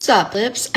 What's up, Lips?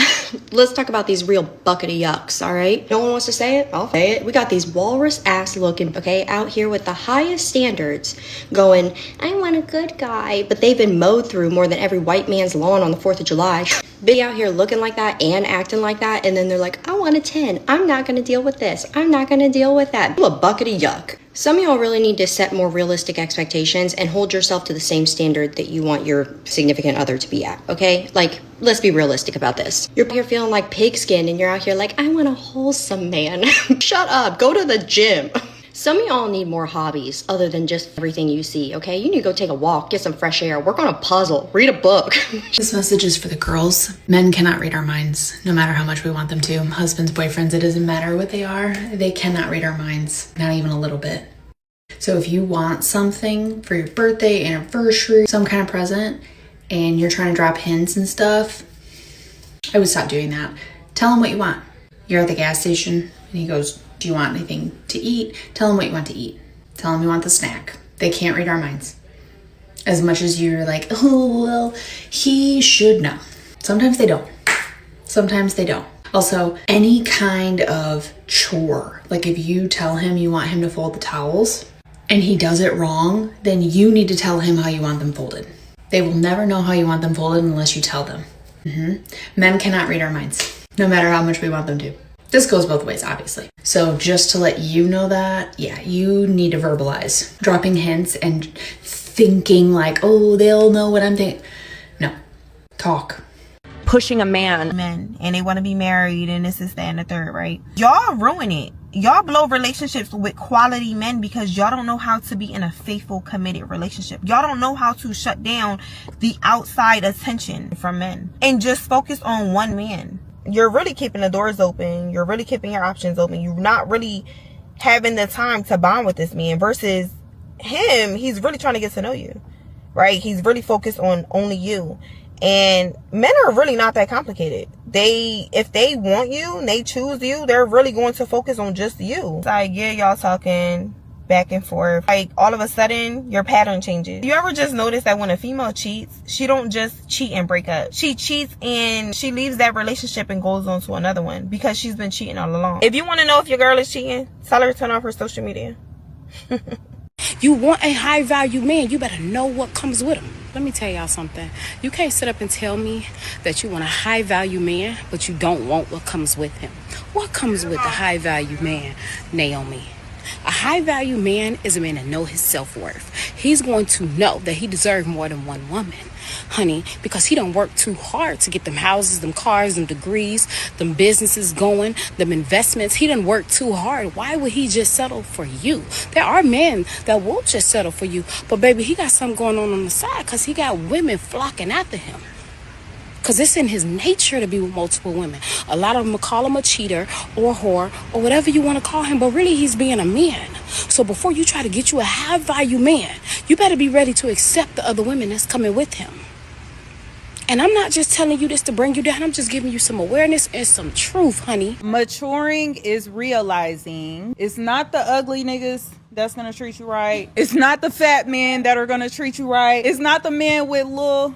Let's talk about these real bucket of yucks, alright? No one wants to say it? I'll say it. We got these walrus ass looking, okay, out here with the highest standards going, I want a good guy, but they've been mowed through more than every white man's lawn on the 4th of July. Be out here looking like that and acting like that, and then they're like, I want a 10. I'm not gonna deal with this. I'm not gonna deal with that. I'm a bucket of yuck. Some of y'all really need to set more realistic expectations and hold yourself to the same standard that you want your significant other to be at, okay? Like, let's be realistic about this. You're here feeling like pigskin and you're out here like, I want a wholesome man. Shut up, go to the gym. Some of y'all need more hobbies other than just everything you see, okay? You need to go take a walk, get some fresh air, work on a puzzle, read a book. This message is for the girls. Men cannot read our minds, no matter how much we want them to. Husbands, boyfriends, it doesn't matter what they are. They cannot read our minds, not even a little bit. So if you want something for your birthday, anniversary, some kind of present, and you're trying to drop hints and stuff, I would stop doing that. Tell him what you want. You're at the gas station, and he goes, do you want anything to eat? Tell him what you want to eat. Tell him you want the snack. They can't read our minds. As much as you're like, oh, well, he should know. Sometimes they don't. Sometimes they don't. Also, any kind of chore, like if you tell him you want him to fold the towels and he does it wrong, then you need to tell him how you want them folded. They will never know how you want them folded unless you tell them. Men cannot read our minds, no matter how much we want them to. This goes both ways, obviously. So just to let you know that, yeah, you need to verbalize. Dropping hints and thinking like, oh, they'll know what I'm thinking. No, talk. Pushing a man, men, and they want to be married, and this is that and the third, right? Y'all ruin it. Y'all blow relationships with quality men because y'all don't know how to be in a faithful, committed relationship. Y'all don't know how to shut down the outside attention from men and just focus on one man. You're really keeping the doors open. You're really keeping your options open. You're not really having the time to bond with this man versus him. He's really trying to get to know you, right? He's really focused on only you. And men are really not that complicated. If they want you and they choose you, they're really going to focus on just you. It's like, yeah, y'all talking back and forth. Like, all of a sudden, your pattern changes. You ever just notice that when a female cheats, she don't just cheat and break up. She cheats and she leaves that relationship and goes on to another one because she's been cheating all along. If you want to know if your girl is cheating, tell her to turn off her social media. You want a high value man, you better know what comes with him. Let me tell y'all something. You can't sit up and tell me that you want a high value man, but you don't want what comes with him. What comes with a high value man, Naomi? A high value man is a man that knows his self-worth. He's going to know that he deserves more than one woman, honey, because he don't work too hard to get them houses, them cars, them degrees, them businesses going, them investments. He done work too hard. Why would he just settle for you? There are men that will just settle for you, but baby, he got something going on the side because he got women flocking after him. Because it's in his nature to be with multiple women. A lot of them will call him a cheater or a whore or whatever you want to call him, but really he's being a man. So before you try to get you a high value man, you better be ready to accept the other women that's coming with him. And I'm not just telling you this to bring you down. I'm just giving you some awareness and some truth, honey. Maturing is realizing it's not the ugly niggas that's gonna treat you right. It's not the fat men that are gonna treat you right. It's not the men with little,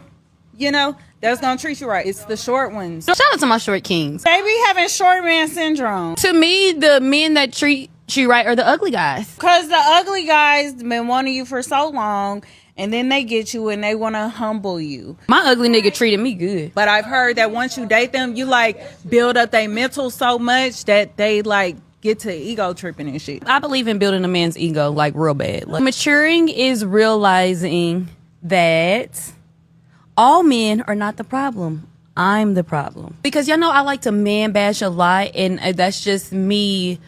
that's gonna treat you right. It's the short ones. Shout out to my short kings. They be having short man syndrome. To me, the men that treat you right are the ugly guys. Because the ugly guys been wanting you for so long, and then they get you and they want to humble you. My ugly nigga treated me good. But I've heard that once you date them, you build up their mental so much that they get to ego tripping and shit. I believe in building a man's ego real bad. Maturing is realizing that all men are not the problem. I'm the problem. Because y'all know I like to man bash a lot, and that's just me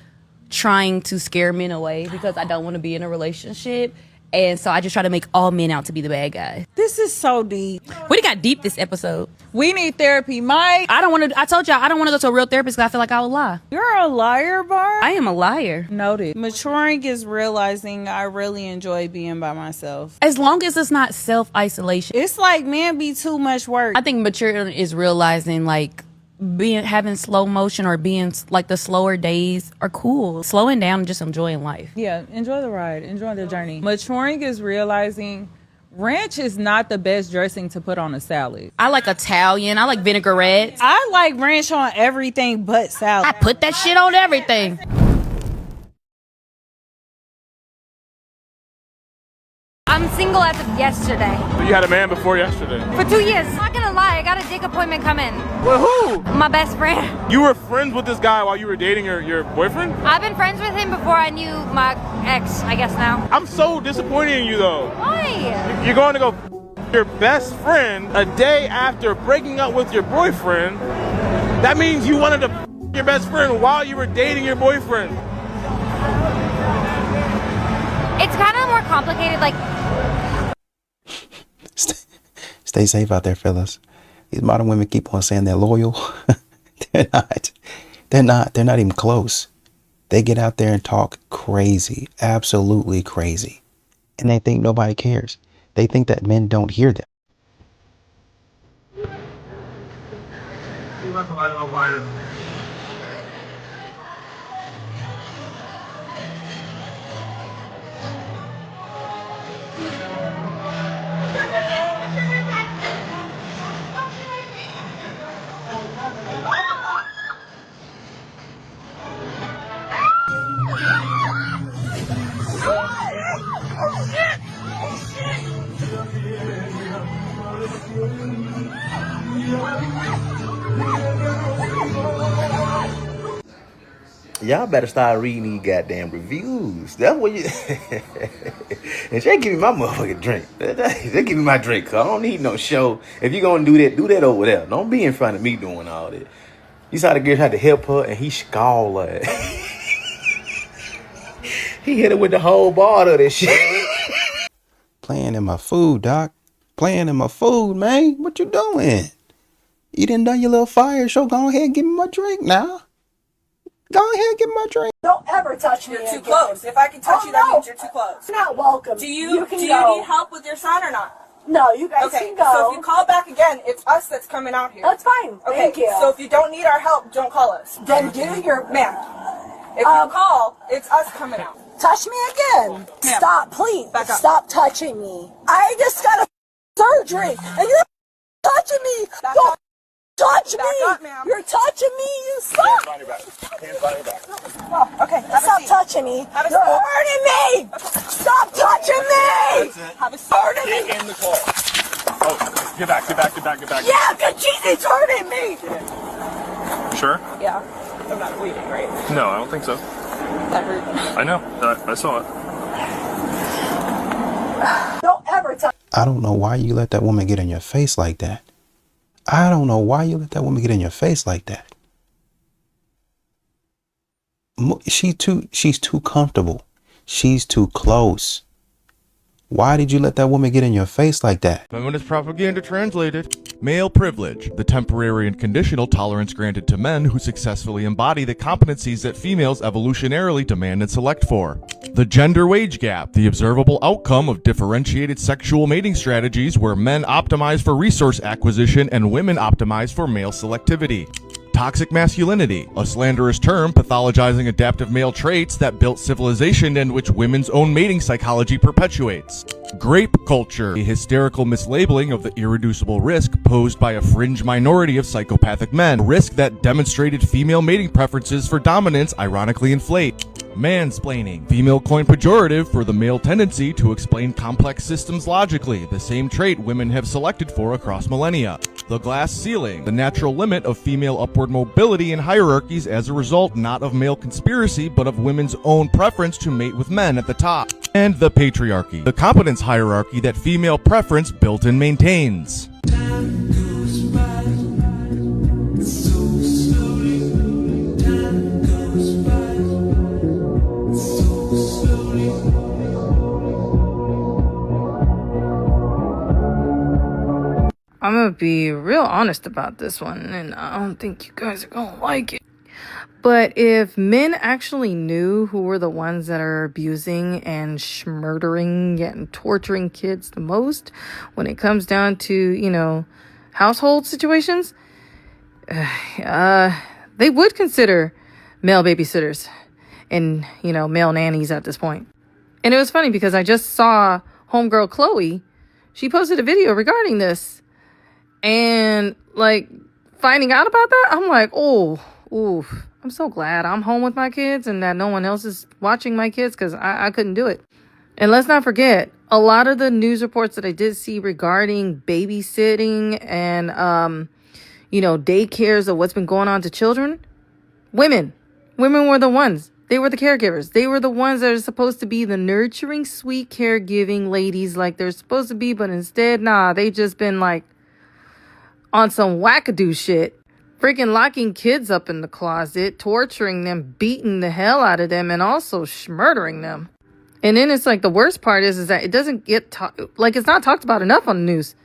trying to scare men away because I don't want to be in a relationship. And so I just try to make all men out to be the bad guy. This is so deep. We got deep this episode. We need therapy, Mike. I told y'all I don't want to go to a real therapist because I feel like I will lie. You're a liar, Bar. I am a liar. Noted. Maturing is realizing I really enjoy being by myself. As long as it's not self-isolation. It's like men be too much work. I think maturing is realizing having slow motion or being the slower days are cool. Slowing down and just enjoying life. Yeah, enjoy the ride, enjoy the journey. Maturing is realizing Ranch is not the best dressing to put on a salad. I like Italian. I like vinaigrettes. I like ranch on everything but salad. I put that shit on everything. I'm single as of yesterday. So you had a man before yesterday? For 2 years. I'm not gonna lie, I got a dick appointment coming. Well, who? My best friend. You were friends with this guy while you were dating your boyfriend? I've been friends with him before I knew my ex, I guess now. I'm so disappointed in you though. Why? You're going to go your best friend a day after breaking up with your boyfriend. That means you wanted to your best friend while you were dating your boyfriend. It's kind of more complicated, like... Stay safe out there, fellas. These modern women keep on saying they're loyal. They're not. They're not even close. They get out there and talk crazy, absolutely crazy. And they think nobody cares. They think that men don't hear them. Y'all better start reading these goddamn reviews. That's what you... And they give me my motherfucking drink. They give me my drink, cause I don't need no show. If you gonna do that over there. Don't be in front of me doing all that. You saw the girl had to help her, and he scalded her. He hit her with the whole bottle of this shit. Playing in my food, Doc. Playing in my food, man. What you doing? You done done your little fire show. Go ahead and give me my drink now. Go ahead and give me my drink. Don't ever touch me. You're too close. If I can touch you, that means you're too close. You're not welcome. Do you need help with your son or not? No, you guys can go. So if you call back again, it's us that's coming out here. That's fine. Okay. Thank you. So if you don't need our help, don't call us. Then do your ma'am. If you call, it's us coming out. Touch me again. Stop, please. Stop touching me. I just got a surgery, and you're touching me. Don't touch me. You're touching me. You suck. Hands behind your back. Hands behind your back. Oh, okay. Stop touching me. You're hurting me. Stop touching me. Have a seat. Hurting me. In the car. Oh, get back. Yeah, because she's hurting me. Sure? Yeah. I'm not bleeding, right? No, I don't think so. That hurt. I know. I saw it. Don't ever touch. I don't know why you let that woman get in your face like that. I don't know why you let that woman get in your face like that. She's too comfortable. She's too close. Why did you let that woman get in your face like that? Feminist propaganda translated. Male privilege, the temporary and conditional tolerance granted to men who successfully embody the competencies that females evolutionarily demand and select for. The gender wage gap, the observable outcome of differentiated sexual mating strategies where men optimize for resource acquisition and women optimize for male selectivity. Toxic masculinity, a slanderous term pathologizing adaptive male traits that built civilization and which women's own mating psychology perpetuates. Grape culture, a hysterical mislabeling of the irreducible risk posed by a fringe minority of psychopathic men, risk that demonstrated female mating preferences for dominance ironically inflate. Mansplaining, female coined pejorative for the male tendency to explain complex systems logically, the same trait women have selected for across millennia. The glass ceiling, the natural limit of female upward mobility in hierarchies as a result not of male conspiracy but of women's own preference to mate with men at the top. And the patriarchy, the competence hierarchy that female preference built and maintains. I'm gonna be real honest about this one, and I don't think you guys are gonna like it. But if men actually knew who were the ones that are abusing and murdering and torturing kids the most when it comes down to, household situations, they would consider male babysitters and, male nannies at this point. And it was funny because I just saw homegirl Chloe she posted a video regarding this. And like finding out about that, I'm like, oh, oof. I'm so glad I'm home with my kids and that no one else is watching my kids, because I couldn't do it. And let's not forget, a lot of the news reports that I did see regarding babysitting and, daycares of what's been going on to children, women were the ones. They were the caregivers. They were the ones that are supposed to be the nurturing, sweet, caregiving ladies like they're supposed to be. But instead, nah, they just been like on some wackadoo shit. Freaking locking kids up in the closet, torturing them, beating the hell out of them, and also murdering them. And then it's like the worst part is that it doesn't get it's not talked about enough on the news.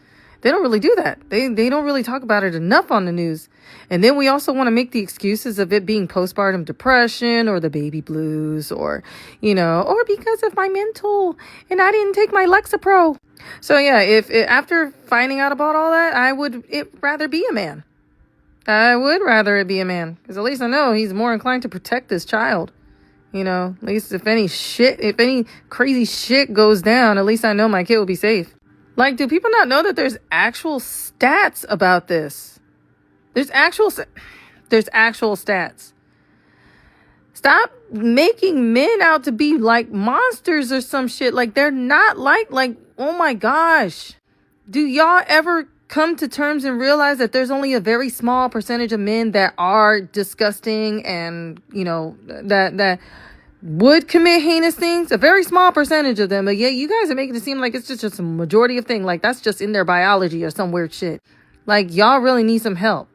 They don't really do that. They don't really talk about it enough on the news. And then we also want to make the excuses of it being postpartum depression or the baby blues or because of my mental and I didn't take my Lexapro. So yeah, if after finding out about all that, I would rather be a man. I would rather it be a man, because at least I know he's more inclined to protect this child. At least if any crazy shit goes down, at least I know my kid will be safe. Like, do people not know that there's actual stats about this? There's actual stats. Stop making men out to be like monsters or some shit. Like, they're not like, oh my gosh. Do y'all ever come to terms and realize that there's only a very small percentage of men that are disgusting and, that would commit heinous things? A very small percentage of them. But yeah, you guys are making it seem like it's just a majority of thing. Like, that's just in their biology or some weird shit. Like, y'all really need some help.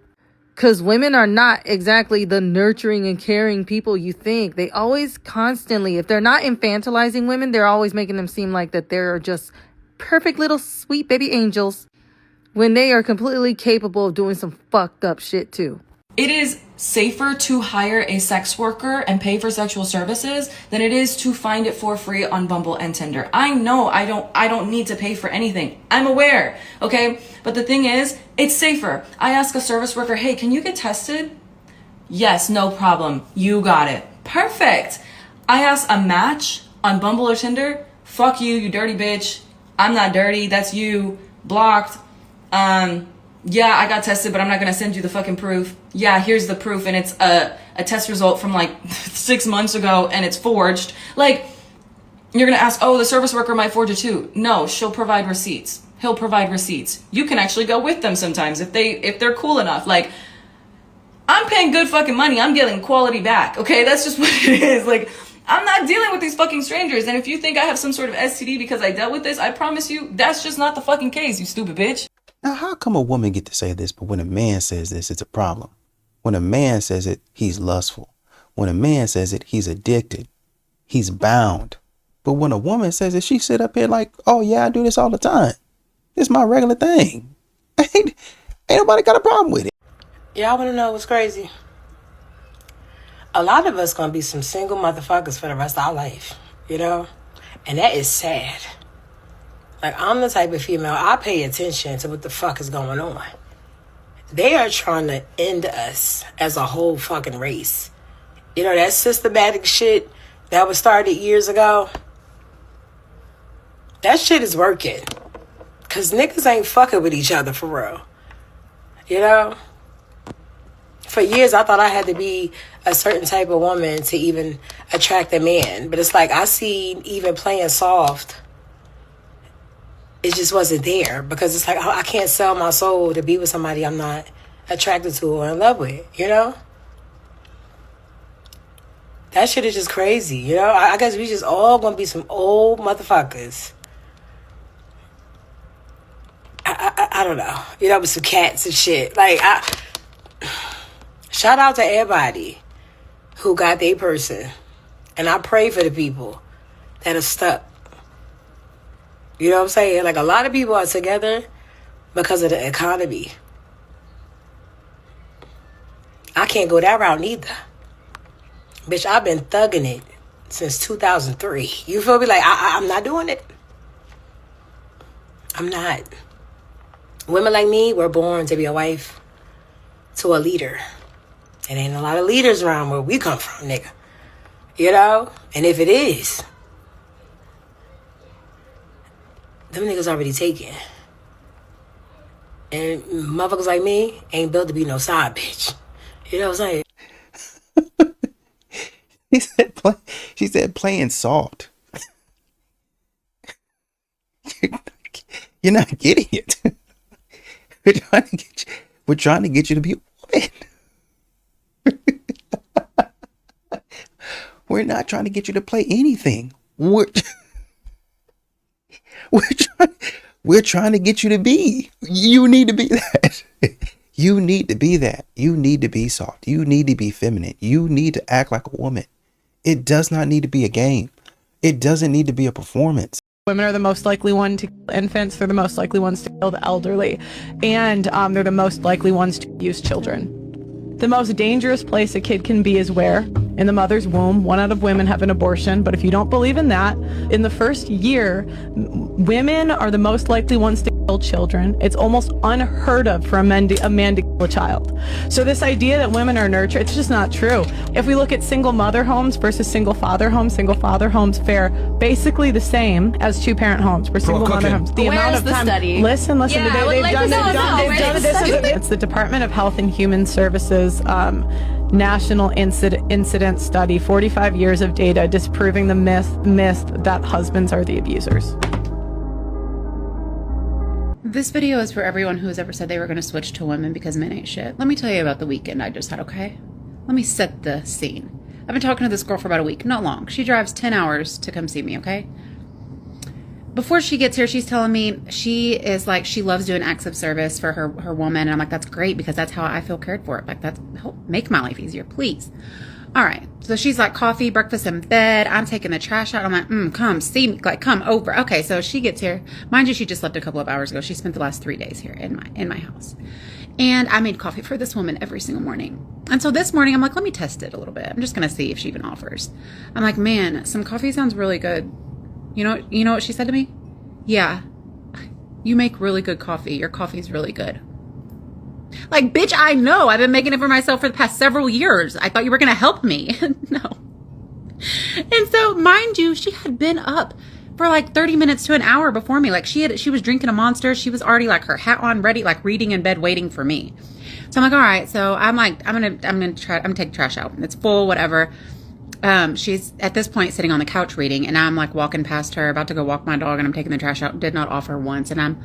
Because women are not exactly the nurturing and caring people you think. They always constantly, if they're not infantilizing women, they're always making them seem like that they're just perfect little sweet baby angels, when they are completely capable of doing some fucked up shit too. It is safer to hire a sex worker and pay for sexual services than it is to find it for free on Bumble and Tinder. I know I don't need to pay for anything. I'm aware, okay? But the thing is, it's safer. I ask a service worker, hey, can you get tested? Yes, no problem. You got it. Perfect. I ask a match on Bumble or Tinder, fuck you, you dirty bitch. I'm not dirty, that's you. Blocked. Yeah, I got tested, but I'm not gonna send you the fucking proof. Yeah, here's the proof, and it's a test result from like 6 months ago, and it's forged. Like, you're gonna ask, oh, the service worker might forge it too. No, she'll provide receipts. He'll provide receipts. You can actually go with them sometimes if they're cool enough. Like, I'm paying good fucking money. I'm getting quality back. Okay, that's just what it is. Like, I'm not dealing with these fucking strangers. And if you think I have some sort of STD because I dealt with this, I promise you, that's just not the fucking case, you stupid bitch. Now, how come a woman get to say this, but when a man says this, it's a problem? When a man says it, he's lustful. When a man says it, he's addicted. He's bound. But when a woman says it, she sit up here like, oh yeah, I do this all the time. It's my regular thing. Ain't nobody got a problem with it. Y'all want to know what's crazy? A lot of us gonna be some single motherfuckers for the rest of our life, And that is sad. Like, I'm the type of female, I pay attention to what the fuck is going on. They are trying to end us as a whole fucking race. That systematic shit that was started years ago, that shit is working. Because niggas ain't fucking with each other for real. For years, I thought I had to be a certain type of woman to even attract a man. But it's like, I see even playing soft, it just wasn't there. Because it's like, I can't sell my soul to be with somebody I'm not attracted to or in love with, That shit is just crazy, I guess we just all gonna be some old motherfuckers. I don't know. With some cats and shit. Like, shout out to everybody who got their person. And I pray for the people that are stuck. You know what I'm saying? Like, a lot of people are together because of the economy. I can't go that route neither. Bitch, I've been thugging it since 2003. You feel me? Like, I'm not doing it. I'm not. Women like me were born to be a wife to a leader. It ain't a lot of leaders around where we come from, nigga. And if it is, them niggas already taken. And motherfuckers like me ain't built to be no side bitch. You know what I'm saying? She said playing soft. You're not getting it. We're trying to get you to be a woman. We're not trying to get you to play anything. We're trying to get you to be. You need to be that. You need to be that. You need to be soft. You need to be feminine. You need to act like a woman. It does not need to be a game. It doesn't need to be a performance. Women are the most likely one to kill infants. They're the most likely ones to kill the elderly. And they're the most likely ones to abuse children. The most dangerous place a kid can be is where? In the mother's womb. 1 out of women have an abortion. But if you don't believe in that, in the first year, women are the most likely ones to kill children. It's almost unheard of for a man to kill a child. So this idea that women are nurtured, it's just not true. If we look at single mother homes versus single father homes fare basically the same as 2-parent homes for single mother homes. The amount of time. Study? Listen. They've done this. It's the Department of Health and Human Services national incident study, 45 years of data disproving the myth that husbands are the abusers. This video is for everyone who has ever said they were going to switch to women because men ain't shit. Let me tell you about the weekend I just had, okay? Let me set the scene. I've been talking to this girl for about a week, not long. She drives 10 hours to come see me, okay? Before she gets here, she's telling me she loves doing acts of service for her woman. And I'm like, that's great because that's how I feel cared for. Like, that's help make my life easier, please. All right. So she's like, coffee, breakfast in bed. I'm taking the trash out. I'm like, come see me, like, come over. Okay. So she gets here. Mind you, she just left a couple of hours ago. She spent the last 3 days here in my house. And I made coffee for this woman every single morning. And so this morning, I'm like, let me test it a little bit. I'm just going to see if she even offers. I'm like, man, some coffee sounds really good. You know what she said to me? Yeah, you make really good coffee. Your coffee's really good. Like, bitch, I know. I've been making it for myself for the past several years. I thought you were going to help me. No. And so, mind you, she had been up for like 30 minutes to an hour before me. Like, she was drinking a Monster. She was already like her hat on, ready, like reading in bed, waiting for me. So I'm like, all right. So I'm like, I'm gonna take trash out. It's full, whatever. She's at this point sitting on the couch reading, and I'm like walking past her, about to go walk my dog, and I'm taking the trash out. Did not offer once, and I'm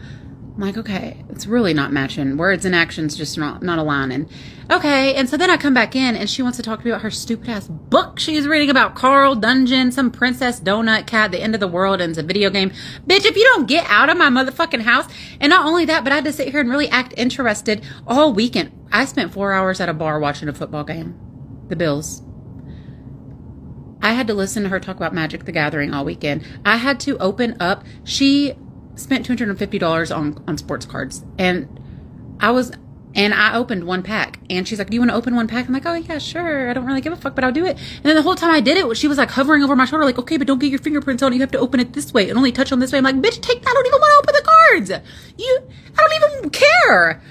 like, okay, it's really not matching. Words and actions just not aligning. Okay, and so then I come back in, and she wants to talk to me about her stupid ass book she's reading about Carl Dungeon, some princess donut cat, the end of the world, and it's a video game. Bitch, if you don't get out of my motherfucking house, and not only that, but I had to sit here and really act interested all weekend. I spent 4 hours at a bar watching a football game, the Bills. I had to listen to her talk about Magic the Gathering all weekend. I had to open up. She spent $250 on sports cards. And I opened one pack. And she's like, do you want to open one pack? I'm like, oh, yeah, sure. I don't really give a fuck, but I'll do it. And then the whole time I did it, she was like hovering over my shoulder, like, okay, but don't get your fingerprints on it. You have to open it this way and only touch on this way. I'm like, bitch, take that. I don't even want to open the cards. I don't even care.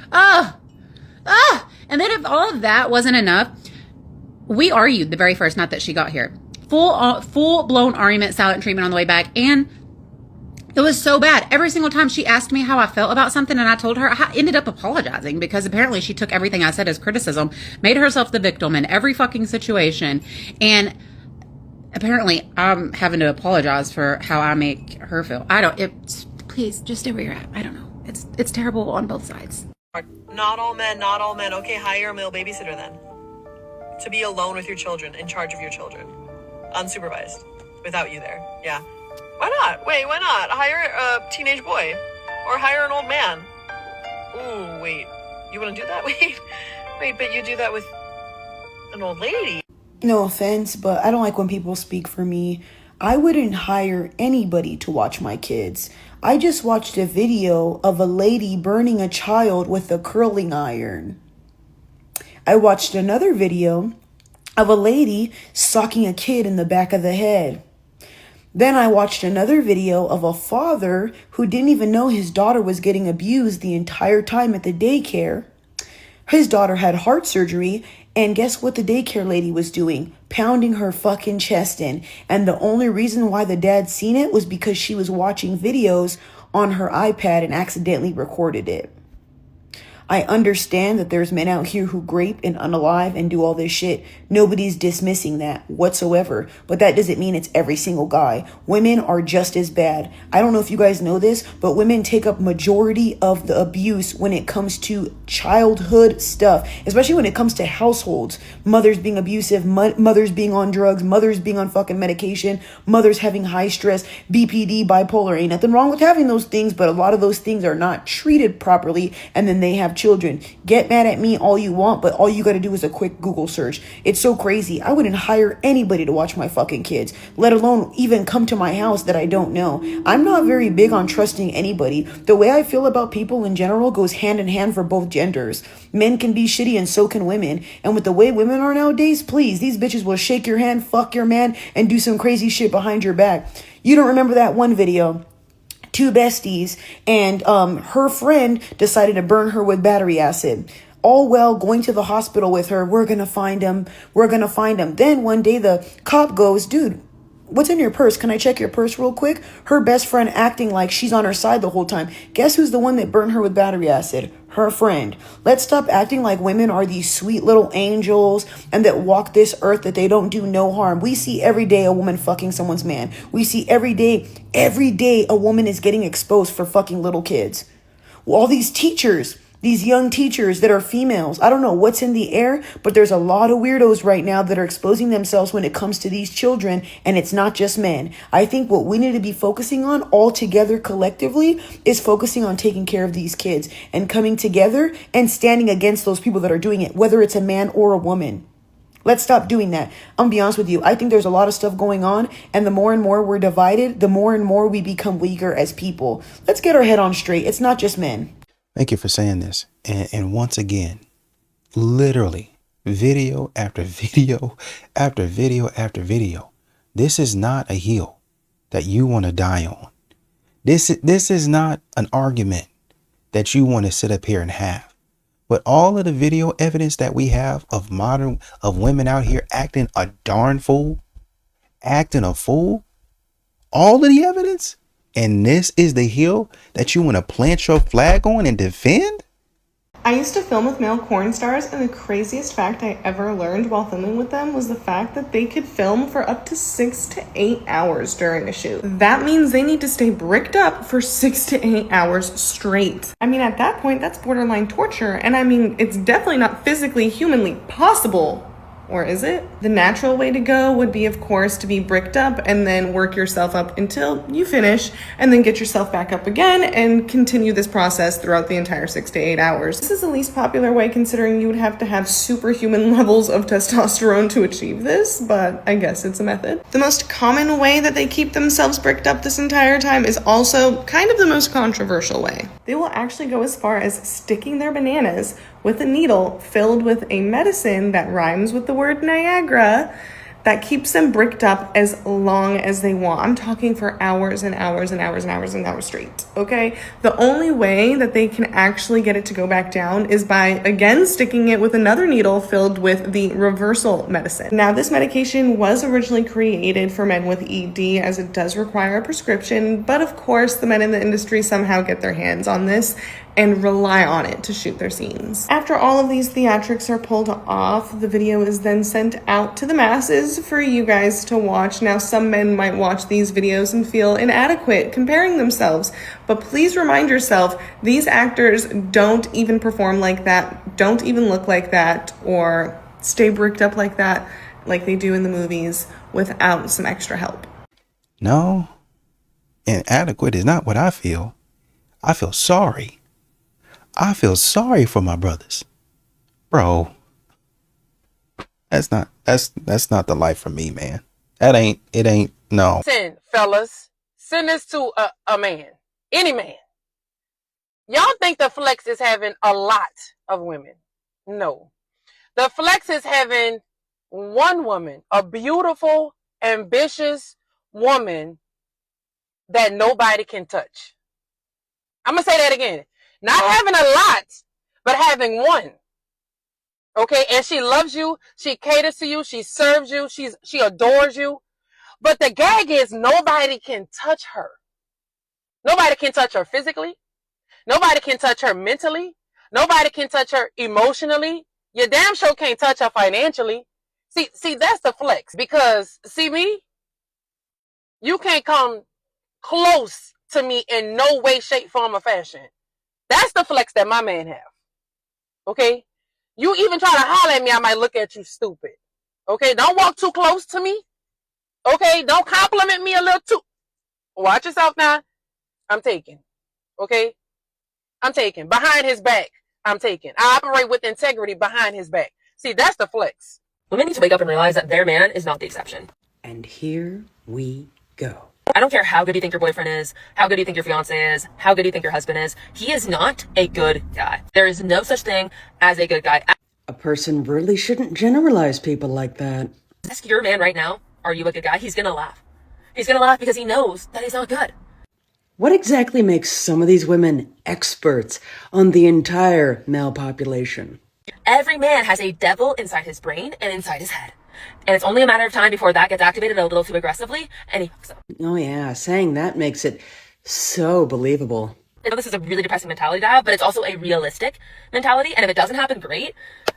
And then if all of that wasn't enough, we argued the very first night that she got here. Full-blown argument, silent treatment on the way back. And it was so bad. Every single time she asked me how I felt about something and I told her, I ended up apologizing because apparently she took everything I said as criticism, made herself the victim in every fucking situation. And apparently I'm having to apologize for how I make her feel. Please just stay where you're at. I don't know. It's terrible on both sides. Not all men. Okay, hire a male babysitter then. To be alone with your children, in charge of your children. Unsupervised. Without you there. Yeah. Why not? Wait, why not? Hire a teenage boy. Or hire an old man. Ooh, wait. You want to do that? Wait, but you do that with an old lady. No offense, but I don't like when people speak for me. I wouldn't hire anybody to watch my kids. I just watched a video of a lady burning a child with a curling iron. I watched another video of a lady socking a kid in the back of the head. Then I watched another video of a father who didn't even know his daughter was getting abused the entire time at the daycare. His daughter had heart surgery, and guess what the daycare lady was doing? Pounding her fucking chest in. And the only reason why the dad seen it was because she was watching videos on her iPad and accidentally recorded it. I understand that there's men out here who grape and unalive and do all this shit. Nobody's dismissing that whatsoever. But that doesn't mean it's every single guy. Women are just as bad. I don't know if you guys know this, but women take up majority of the abuse when it comes to childhood stuff, especially when it comes to households. Mothers being abusive, mothers being on drugs, mothers being on fucking medication, mothers having high stress, BPD, bipolar. Ain't nothing wrong with having those things, but a lot of those things are not treated properly, and then they have children. Get mad at me all you want, but all you gotta do is a quick Google search. It's so crazy. I wouldn't hire anybody to watch my fucking kids, let alone even come to my house that I don't know. I'm not very big on trusting anybody. The way I feel about people in general goes hand in hand for both genders. Men can be shitty and so can women. And with the way women are nowadays, please, these bitches will shake your hand, fuck your man, and do some crazy shit behind your back. You don't remember that one video? Two besties, and her friend decided to burn her with battery acid. All well, going to the hospital with her. We're gonna find him. We're gonna find him. Then one day the cop goes, dude, what's in your purse? Can I check your purse real quick? Her best friend acting like she's on her side the whole time. Guess who's the one that burned her with battery acid? Her friend. Let's stop acting like women are these sweet little angels and that walk this earth, that they don't do no harm. We see every day a woman fucking someone's man. We see every day a woman is getting exposed for fucking little kids. All these teachers, these young teachers that are females, I don't know what's in the air, but there's a lot of weirdos right now that are exposing themselves when it comes to these children, and it's not just men. I think what we need to be focusing on all together collectively is focusing on taking care of these kids and coming together and standing against those people that are doing it, whether it's a man or a woman. Let's stop doing that. I'm gonna be honest with you. I think there's a lot of stuff going on, and the more and more we're divided, the more and more we become weaker as people. Let's get our head on straight. It's not just men. Thank you for saying this. And once again, literally, video after video after video after video. This is not a hill that you want to die on. This is not an argument that you want to sit up here and have. But all of the video evidence that we have of women out here acting a darn fool, acting a fool, all of the evidence, and this is the hill that you want to plant your flag on and defend? I used to film with male porn stars, and the craziest fact I ever learned while filming with them was the fact that they could film for up to 6 to 8 hours during a shoot. That means they need to stay bricked up for 6 to 8 hours straight. I mean, at that point, that's borderline torture, and I mean, it's definitely not physically, humanly possible. Or is it? The natural way to go would be, of course, to be bricked up and then work yourself up until you finish and then get yourself back up again and continue this process throughout the entire 6 to 8 hours. This is the least popular way, considering you would have to have superhuman levels of testosterone to achieve this, but I guess it's a method. The most common way that they keep themselves bricked up this entire time is also kind of the most controversial way. They will actually go as far as sticking their bananas with a needle filled with a medicine that rhymes with the word Niagara that keeps them bricked up as long as they want. I'm talking for hours and hours and hours and hours and hours straight, okay? The only way that they can actually get it to go back down is by, again, sticking it with another needle filled with the reversal medicine. Now, this medication was originally created for men with ED, as it does require a prescription, but of course, the men in the industry somehow get their hands on this and rely on it to shoot their scenes. After all of these theatrics are pulled off, the video is then sent out to the masses for you guys to watch. Now, some men might watch these videos and feel inadequate comparing themselves, but please remind yourself, these actors don't even perform like that, don't even look like that, or stay bricked up like that, like they do in the movies, without some extra help. No, inadequate is not what I feel. I feel sorry. I feel sorry for my brothers. Bro, that's not the life for me, man. It ain't, no. Listen, fellas, send this to a man, any man. Y'all think the flex is having a lot of women. No. The flex is having one woman, a beautiful, ambitious woman that nobody can touch. I'm going to say that again. Not having a lot, but having one. Okay, and she loves you, she caters to you, she serves you, she adores you. But the gag is nobody can touch her. Nobody can touch her physically. Nobody can touch her mentally. Nobody can touch her emotionally. You damn sure can't touch her financially. See, that's the flex. Because, see me? You can't come close to me in no way, shape, form, or fashion. That's the flex that my man have. Okay? You even try to holler at me, I might look at you stupid. Okay? Don't walk too close to me. Okay? Don't compliment me a little too. Watch yourself now. I'm taking. Okay? I'm taking. Behind his back, I'm taking. I operate with integrity behind his back. See, that's the flex. Women need to wake up and realize that their man is not the exception. And here we go. I don't care how good you think your boyfriend is, how good you think your fiance is, how good you think your husband is. He is not a good guy. There is no such thing as a good guy. A person really shouldn't generalize people like that. Ask your man right now, are you a good guy? He's gonna laugh. He's gonna laugh because he knows that he's not good. What exactly makes some of these women experts on the entire male population? Every man has a devil inside his brain and inside his head. And it's only a matter of time before that gets activated a little too aggressively, and he fucks up. Oh yeah, saying that makes it so believable. I know this is a really depressing mentality to have, but it's also a realistic mentality, and if it doesn't happen, great.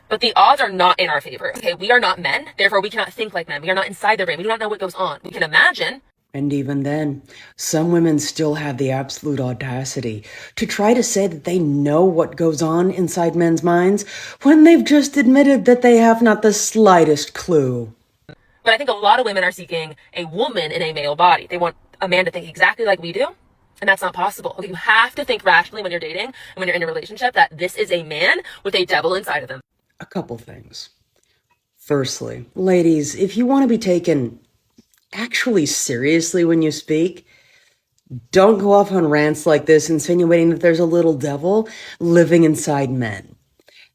But the odds are not in our favor. Okay, we are not men, therefore we cannot think like men. We are not inside their brain. We do not know what goes on. We can imagine. And even then, some women still have the absolute audacity to try to say that they know what goes on inside men's minds when they've just admitted that they have not the slightest clue. But I think a lot of women are seeking a woman in a male body. They want a man to think exactly like we do, and that's not possible. Okay, you have to think rationally when you're dating and when you're in a relationship that this is a man with a devil inside of him. A couple things. Firstly, ladies, if you want to be taken actually seriously when you speak, don't go off on rants like this insinuating that there's a little devil living inside men.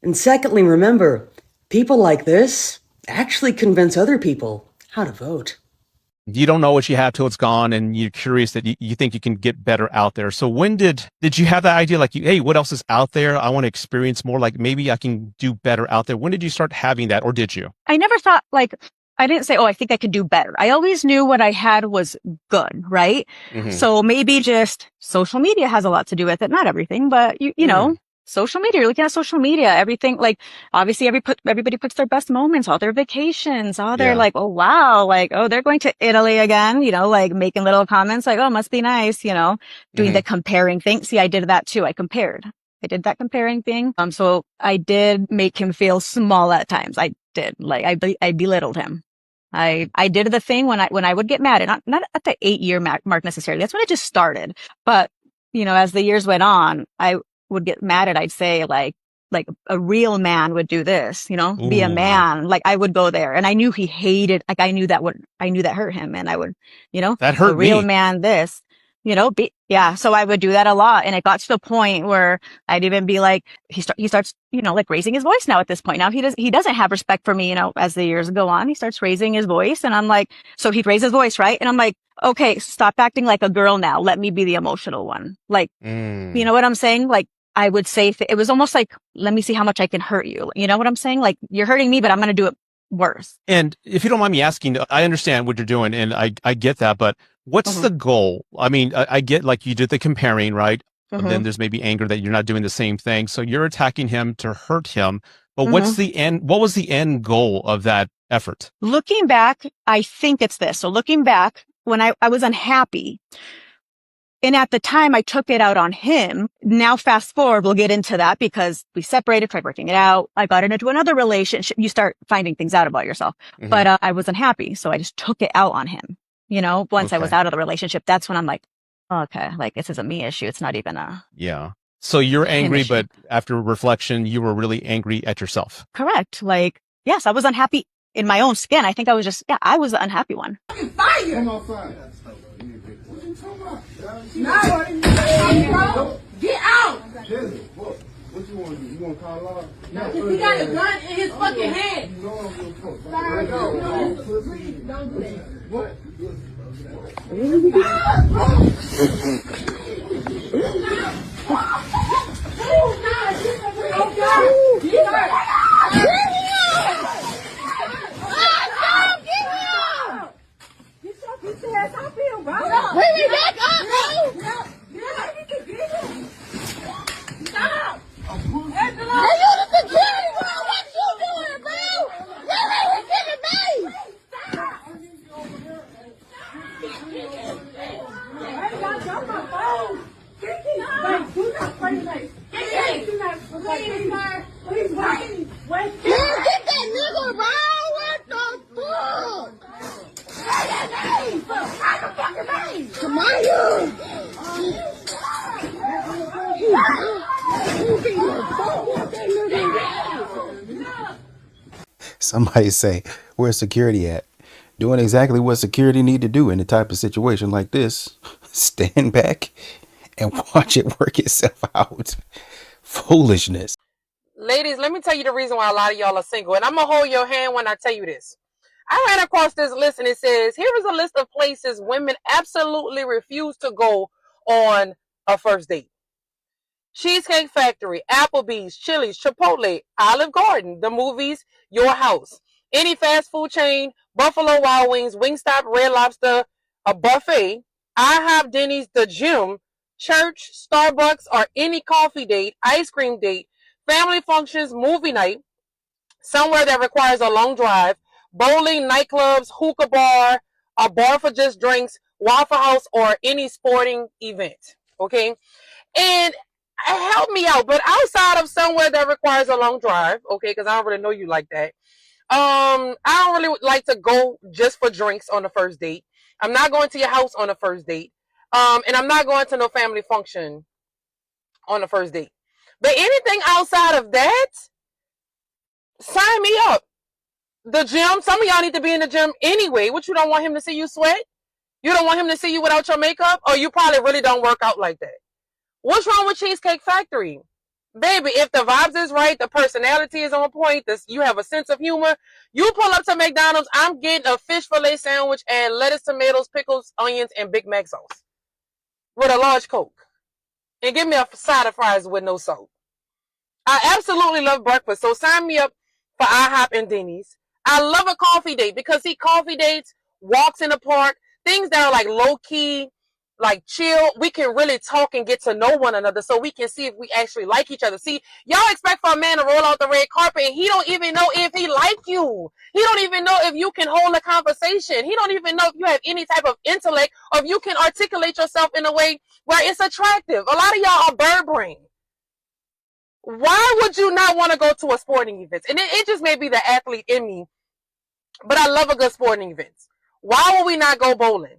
And secondly, remember, people like this actually convince other people how to vote. You don't know what you have till it's gone, and you're curious that you think you can get better out there. So when did you have that idea, like, hey, what else is out there? I want to experience more, like maybe I can do better out there. When did you start having that, or did you? I never thought, like, I didn't say, oh, I think I could do better. I always knew what I had was good, right? Mm-hmm. So maybe just social media has a lot to do with it. Not everything, but you know, social media, you're looking at social media, everything, like, obviously everybody puts their best moments, all their vacations, all their like, oh, wow, like, oh, they're going to Italy again, you know, like making little comments like, oh, must be nice, you know, doing the comparing thing. See, I did that too. I compared. I did that comparing thing. So I did make him feel small at times. I did. Like, I belittled him. I did the thing when I would get mad, and not at the 8-year mark necessarily. That's when it just started. But, you know, as the years went on, I would get mad at, I'd say like a real man would do this, you know, be a man. Like, I would go there, and I knew he hated, like, I knew that hurt him, and I would, you know, that hurt a real me. man, this, you know, so I would do that a lot. And it got to the point where I'd even be like, he starts, you know, like raising his voice now at this point. Now he doesn't have respect for me, you know, as the years go on, he starts raising his voice, and I'm like, so he'd raise his voice, right? And I'm like, okay, stop acting like a girl now. Let me be the emotional one. Like, you know what I'm saying? Like, I would say, it was almost like, let me see how much I can hurt you. You know what I'm saying? Like, you're hurting me, but I'm going to do it worse. And if you don't mind me asking, I understand what you're doing, and I get that, but what's the goal? I mean, I get, like, you did the comparing, right? But then there's maybe anger that you're not doing the same thing. So you're attacking him to hurt him. But what's the end? What was the end goal of that effort? Looking back, I think it's this. So looking back, when I was unhappy, and at the time I took it out on him. Now fast forward, we'll get into that because we separated, tried working it out. I got into another relationship. You start finding things out about yourself. But I was unhappy. So I just took it out on him. You know, once I was out of the relationship, that's when I'm like, okay, like, this is a me issue. It's not even a... Yeah. So you're angry, but after reflection, you were really angry at yourself. Correct. Like, yes, I was unhappy in my own skin. I think I was just, I was the unhappy one. Fire! Come on, fire. What you talking about? No, get out! What you want to do? You want to call law? No, he got a gun in his fucking hand. No, please don't do that. What? Somebody say, where's security at? Doing exactly what security need to do in a type of situation like this. Stand back and watch it work itself out. Foolishness. Ladies, let me tell you the reason why a lot of y'all are single. And I'm going to hold your hand when I tell you this. I ran across this list and it says, here is a list of places women absolutely refuse to go on a first date. Cheesecake Factory, Applebee's, Chili's, Chipotle, Olive Garden, the movies, your house, any fast food chain, Buffalo Wild Wings, Wingstop, Red Lobster, a buffet, IHOP, Denny's, the gym, church, Starbucks, or any coffee date, ice cream date, family functions, movie night, somewhere that requires a long drive, bowling, nightclubs, hookah bar, a bar for just drinks, Waffle House, or any sporting event. Okay? And help me out, but outside of somewhere that requires a long drive, okay, because I don't really know you like that. I don't really like to go just for drinks on the first date. I'm not going to your house on the first date. And I'm not going to no family function on the first date. But anything outside of that, sign me up. The gym, some of y'all need to be in the gym anyway. What, you don't want him to see you sweat? You don't want him to see you without your makeup? Or you probably really don't work out like that. What's wrong with Cheesecake Factory? Baby, if the vibes is right, the personality is on point, you have a sense of humor, you pull up to McDonald's, I'm getting a fish fillet sandwich and lettuce, tomatoes, pickles, onions, and Big Mac sauce with a large Coke. And give me a side of fries with no salt. I absolutely love breakfast, so sign me up for IHOP and Denny's. I love a coffee date because, see, coffee dates, walks in the park, things that are like low-key, like chill, we can really talk and get to know one another so we can see if we actually like each other. See, y'all expect for a man to roll out the red carpet and he don't even know if he like you. He don't even know if you can hold a conversation. He don't even know if you have any type of intellect or if you can articulate yourself in a way where it's attractive. A lot of y'all are bird brain. Why would you not want to go to a sporting event? And it just may be the athlete in me, but I love a good sporting event. Why would we not go bowling?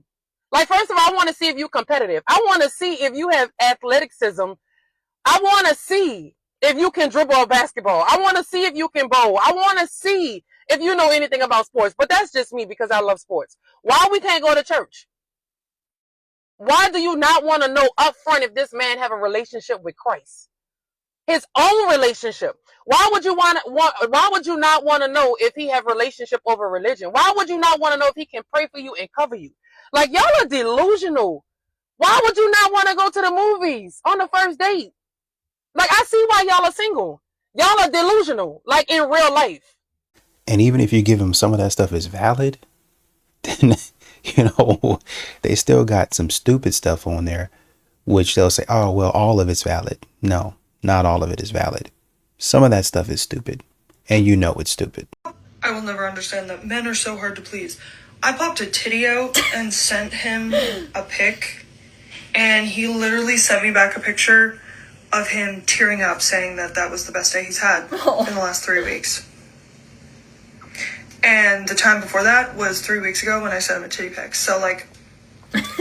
Like, first of all, I want to see if you're competitive. I want to see if you have athleticism. I want to see if you can dribble a basketball. I want to see if you can bowl. I want to see if you know anything about sports. But that's just me because I love sports. Why we can't go to church? Why do you not want to know up front if this man have a relationship with Christ? His own relationship. Why would you why would you not want to know if he have relationship over religion? Why would you not want to know if he can pray for you and cover you? Like, y'all are delusional. Why would you not want to go to the movies on the first date? Like, I see why y'all are single. Y'all are delusional, like in real life. And even if you give them some of that stuff is valid, then, you know, they still got some stupid stuff on there, which they'll say, oh, well, all of it's valid. No, not all of it is valid. Some of that stuff is stupid, and you know it's stupid. I will never understand that men are so hard to please. I popped a titty out and sent him a pic, and he literally sent me back a picture of him tearing up saying that that was the best day he's had in the last 3 weeks. And the time before that was 3 weeks ago when I sent him a titty pic. So, like,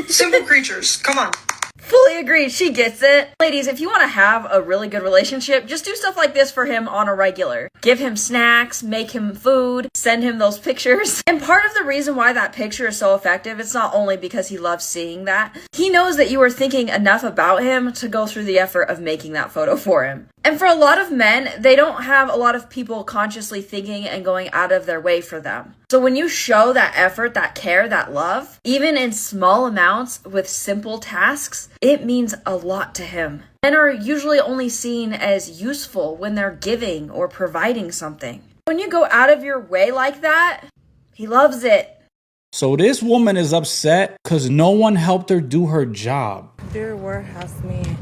simple creatures, come on. Fully agreed. She gets it. Ladies, if you want to have a really good relationship, just do stuff like this for him on a regular. Give him snacks, make him food, send him those pictures. And part of the reason why that picture is so effective, it's not only because he loves seeing that. He knows that you are thinking enough about him to go through the effort of making that photo for him. And for a lot of men, they don't have a lot of people consciously thinking and going out of their way for them. So when you show that effort, that care, that love, even in small amounts with simple tasks, it means a lot to him. Men are usually only seen as useful when they're giving or providing something. When you go out of your way like that, he loves it. So this woman is upset because no one helped her do her job. Dear warehouse man,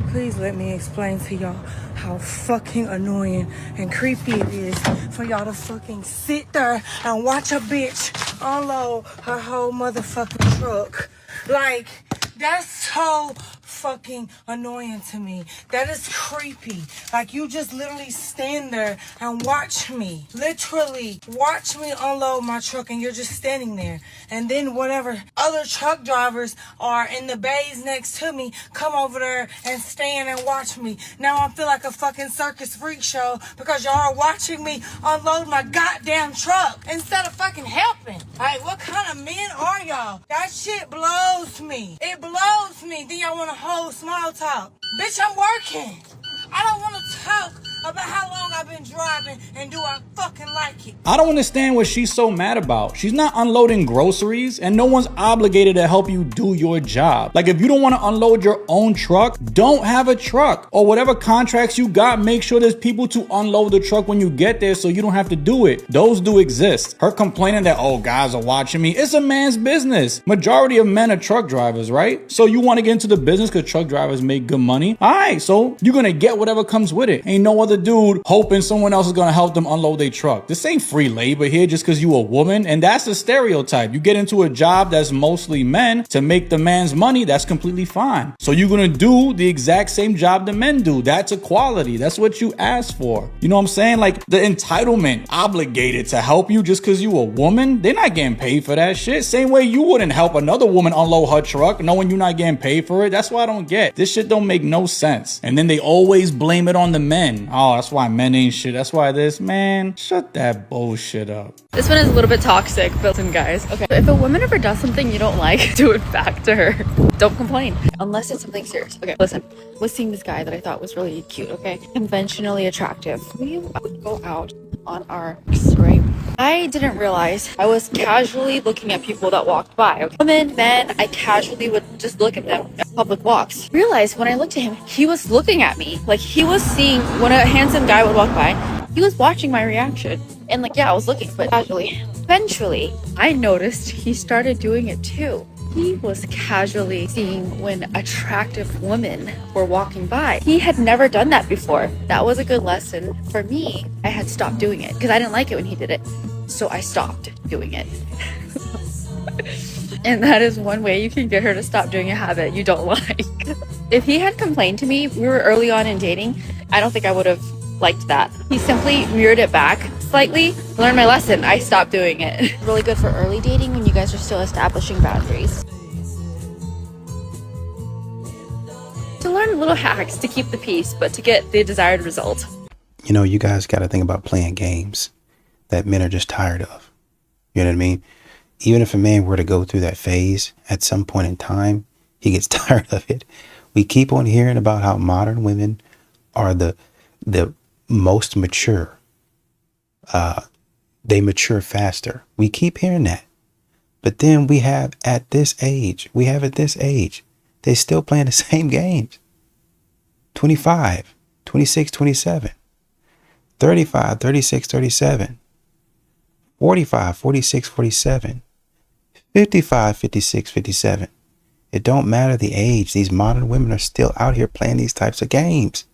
please let me explain to y'all how fucking annoying and creepy it is for y'all to fucking sit there and watch a bitch unload her whole motherfucking truck. Like, that's so fucking annoying to me. That is creepy. Like, you just literally stand there and watch me. Literally watch me unload my truck, and you're just standing there. And then whatever other truck drivers are in the bays next to me come over there and stand and watch me. Now I feel like a fucking circus freak show because y'all are watching me unload my goddamn truck instead of fucking helping. Like, what kind of men are y'all? That shit blows me. It blows me. Then y'all want to hold small talk. Bitch, I'm working. I don't want to talk about how long I've been driving, and do I fucking like it. I don't understand what she's so mad about. She's not unloading groceries, and no one's obligated to help you do your job. Like, if you don't want to unload your own truck, don't have a truck. Or whatever contracts you got, make sure there's people to unload the truck when you get there so you don't have to do it. Those do exist. Her complaining that, oh, guys are watching me, it's a man's business. Majority of men are truck drivers, right? So you want to get into the business because truck drivers make good money? All right, so you're going to get whatever comes with it. Ain't no other dude hoping someone else is gonna help them unload their truck. This ain't free labor here just because you a woman, and that's a stereotype. You get into a job that's mostly men to make the man's money, that's completely fine. So you're gonna do the exact same job the men do. That's equality. That's what you asked for. You know what I'm saying? Like, the entitlement, obligated to help you just because you a woman, they're not getting paid for that shit. Same way you wouldn't help another woman unload her truck knowing you're not getting paid for it. That's why I don't get. This shit don't make no sense. And then they always blame it on the men. Oh, that's why men ain't shit. That's why this, man, shut that bullshit up. This one is a little bit toxic, but listen, guys. Okay, if a woman ever does something you don't like, do it back to her. Don't complain, unless it's something serious. Okay, listen. Was seeing this guy that I thought was really cute, okay? Conventionally attractive. We would go out on our right? I didn't realize I was casually looking at people that walked by. Okay? Women, men, I casually would just look at them at public walks. Realized when I looked at him, he was looking at me. Like, he was seeing when a handsome guy would walk by, he was watching my reaction. And like, yeah, I was looking, but casually. Eventually, I noticed he started doing it too. He was casually seeing when attractive women were walking by. He had never done that before. That was a good lesson. For me, I had stopped doing it because I didn't like it when he did it. So I stopped doing it. And that is one way you can get her to stop doing a habit you don't like. If he had complained to me, we were early on in dating, I don't think I would have liked that. He simply reared it back slightly, learned my lesson. I stopped doing it. Really good for early dating when you guys are still establishing boundaries. To learn little hacks to keep the peace, but to get the desired result. You know, you guys got to think about playing games that men are just tired of. You know what I mean? Even if a man were to go through that phase at some point in time, he gets tired of it. We keep on hearing about how modern women are the most mature. They mature faster. We keep hearing that. But then we have at this age, they still playing the same games. 25, 26, 27, 35, 36, 37, 45, 46, 47, 55, 56, 57. It don't matter the age. These modern women are still out here playing these types of games.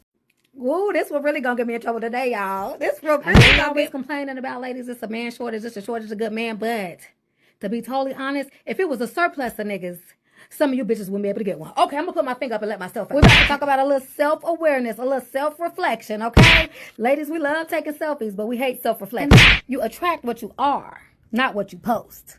Woo, this one really gonna get me in trouble today, y'all. This real really always complaining about, ladies, it's a man shortage, it's a shortage of good man, but to be totally honest, if it was a surplus of niggas, some of you bitches wouldn't be able to get one. Okay, I'm gonna put my finger up and let myself out. We're about to talk about a little self-awareness, a little self-reflection, okay? Ladies, we love taking selfies, but we hate self-reflection. You attract what you are, not what you post.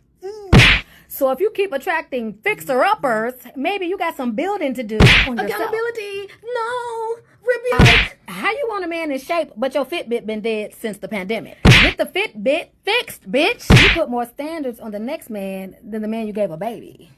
So if you keep attracting fixer-uppers, maybe you got some building to do on yourself. Accountability, no, rebuke. How you want a man in shape, but your Fitbit been dead since the pandemic? Get the Fitbit fixed, bitch. You put more standards on the next man than the man you gave a baby.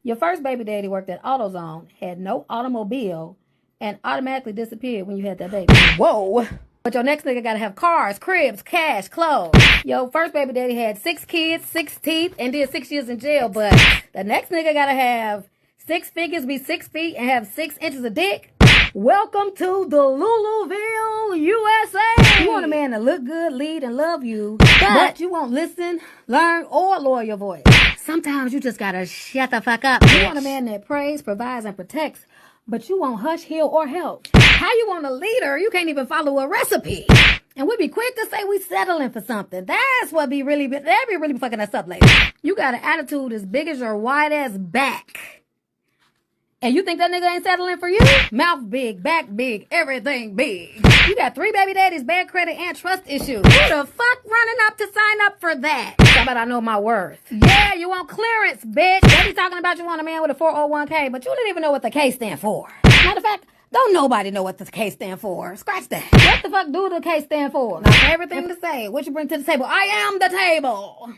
Your first baby daddy worked at AutoZone, had no automobile, and automatically disappeared when you had that baby. Whoa. But your next nigga gotta have cars, cribs, cash, clothes. Your first baby daddy had 6 kids, 6 teeth, and did 6 years in jail. But the next nigga gotta have 6 figures, be 6 feet, and have 6 inches of dick. Welcome to the Louisville, USA. You want a man to look good, lead, and love you, but you won't listen, learn, or lower your voice. Sometimes you just gotta shut the fuck up. You want a man that prays, provides, and protects, but you won't hush, heal, or help. How you want a leader? You can't even follow a recipe. And we be quick to say we settling for something. That's what be really fucking us up, ladies. You got an attitude as big as your wide ass back. And you think that nigga ain't settling for you? Mouth big, back big, everything big. You got 3 baby daddies, bad credit, and trust issues. Who the fuck running up to sign up for that? How about I know my worth? Yeah, you want clearance, bitch. They be talking about you want a man with a 401k, but you didn't even know what the K stand for. Matter of fact, don't nobody know what the K stand for. Scratch that. What the fuck do the K stand for? Now, everything to say, what you bring to the table? I am the table.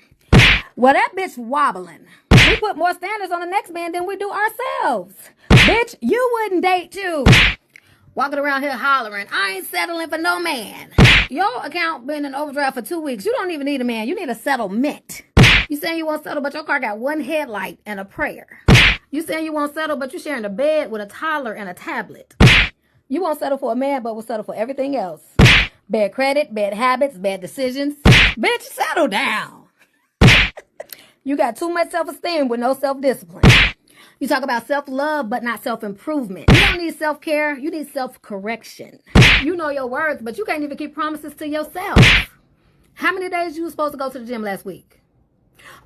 Well, that bitch wobbling. We put more standards on the next man than we do ourselves. Bitch, you wouldn't date too. Walking around here hollering, I ain't settling for no man. Your account been in overdraft for 2 weeks. You don't even need a man. You need a settlement. You saying you won't settle, but your car got 1 headlight and a prayer. You saying you won't settle, but you sharing a bed with a toddler and a tablet. You won't settle for a man, but will settle for everything else. Bad credit, bad habits, bad decisions. Bitch, settle down. You got too much self-esteem with no self-discipline. You talk about self-love, but not self-improvement. You don't need self-care. You need self-correction. You know your words, but you can't even keep promises to yourself. How many days you were supposed to go to the gym last week?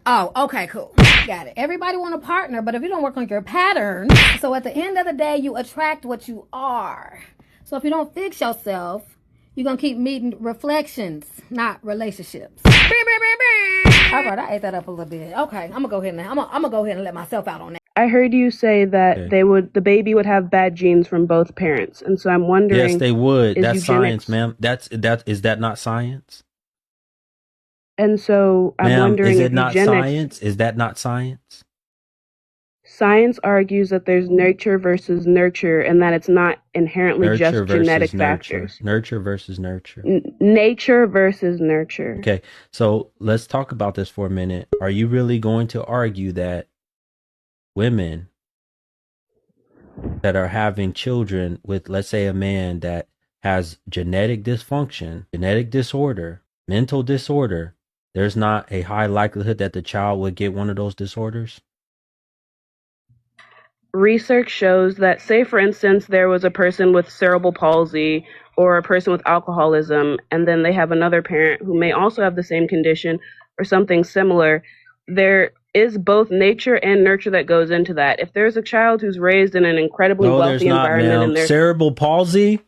Oh, okay, cool. Got it. Everybody want a partner, but if you don't work on your pattern, so at the end of the day, you attract what you are. So if you don't fix yourself, you're going to keep meeting reflections, not relationships. All right, I ate that up a little bit. Okay, I'm going to go ahead and I'm going to go ahead and let myself out on that. I heard you say that the baby would have bad genes from both parents. And so I'm wondering. Yes, they would. That's eugenics... science, ma'am. Is that not science? And so I'm wondering is if it not science? Is that not science? Science argues that there's nature versus nurture and that it's not inherently just genetic factors. Nurture versus nurture. Nature versus nurture. Okay, so let's talk about this for a minute. Are you really going to argue that women that are having children with, let's say, a man that has genetic dysfunction, genetic disorder, mental disorder, there's not a high likelihood that the child would get one of those disorders? Research shows that, say, for instance, there was a person with cerebral palsy or a person with alcoholism, and then they have another parent who may also have the same condition or something similar. There is both nature and nurture that goes into that. If there's a child who's raised in an incredibly wealthy environment, and there's cerebral palsy,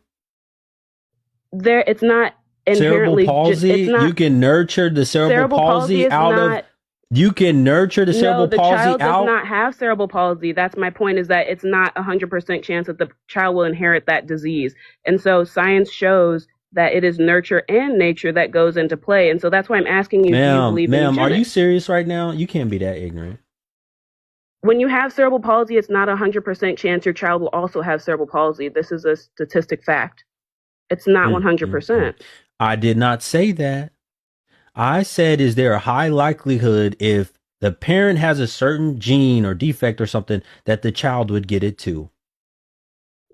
it's not inherently cerebral palsy. You can nurture the cerebral palsy out of. You can nurture the cerebral palsy out. No, the child does not have cerebral palsy. That's my point, is that it's not 100% chance that the child will inherit that disease. And so science shows that it is nurture and nature that goes into play. And so that's why I'm asking you, do you believe in eugenics? Are you serious right now? You can't be that ignorant. When you have cerebral palsy, it's not 100% chance your child will also have cerebral palsy. This is a statistic fact. It's not 100%. I did not say that. I said, is there a high likelihood if the parent has a certain gene or defect or something that the child would get it too?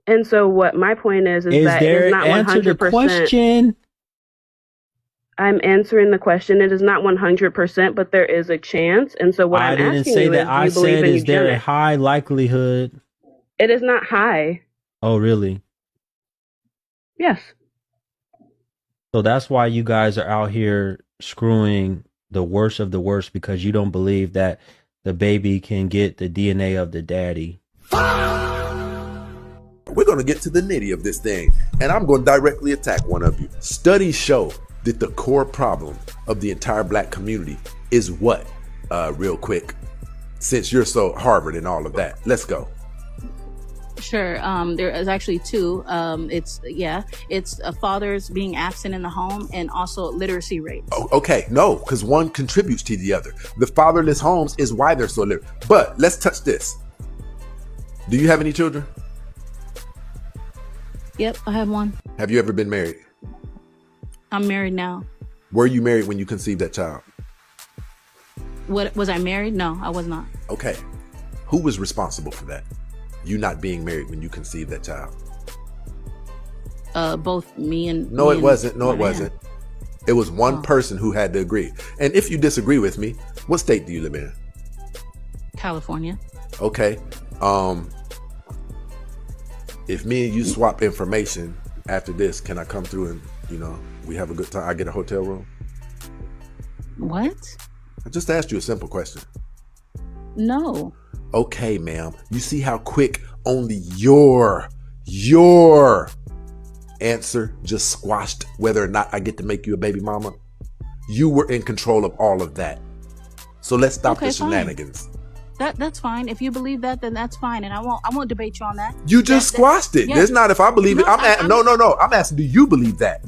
And so what my point is that it is not 100%. Answer the question. I'm answering the question. It is not 100%, but there is a chance. And so what I'm asking you is, do you believe in eugenics? I said, is there a high likelihood? It is not high. Oh, really? Yes. So that's why you guys are out here screwing the worst of the worst, because you don't believe that the baby can get the DNA of the daddy. We're going to get to the nitty of this thing, and I'm going to directly attack one of you. Studies show that the core problem of the entire black community is what? Real quick, since you're so Harvard and all of that, let's go. Sure. There is actually two. It's fathers being absent in the home and also literacy rates. Oh, okay, no, because one contributes to the other. The fatherless homes is why they're so literate. But let's touch this. Do you have any children? Yep, I have one. Have you ever been married? I'm married now. Were you married when you conceived that child? What, was I married? No, I was not. Okay. Who was responsible for that? You not being married when you conceived that child? Both me and... No, it wasn't. No, it wasn't. It was one person who had to agree. And if you disagree with me, what state do you live in? California. Okay. If me and you swap information after this, can I come through and, we have a good time? I get a hotel room? What? I just asked you a simple question. No. Okay, ma'am. You see how quick only your answer just squashed whether or not I get to make you a baby mama. You were in control of all of that. So let's stop the shenanigans. That's fine. If you believe that, then that's fine, and I won't debate you on that. You just squashed it. Yeah. There's not if I believe it. No. I'm asking, do you believe that?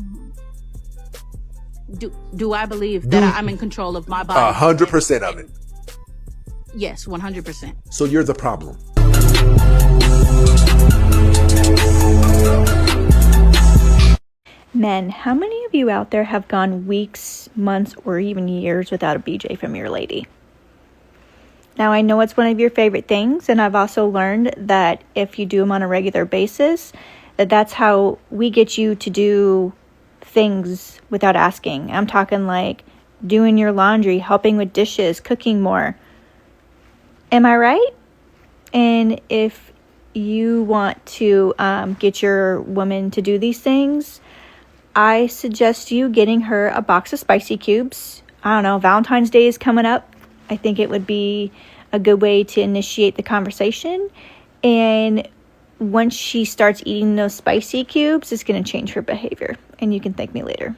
Do I believe that I'm in control of my body? 100% of it. Yes, 100%. So you're the problem. Men, how many of you out there have gone weeks, months, or even years without a BJ from your lady? Now, I know it's one of your favorite things, and I've also learned that if you do them on a regular basis, that's how we get you to do things without asking. I'm talking like doing your laundry, helping with dishes, cooking more. Am I right? And if you want to get your woman to do these things, I suggest you getting her a box of spicy cubes. I don't know, Valentine's Day is coming up. I think it would be a good way to initiate the conversation. And once she starts eating those spicy cubes, it's going to change her behavior. And you can thank me later.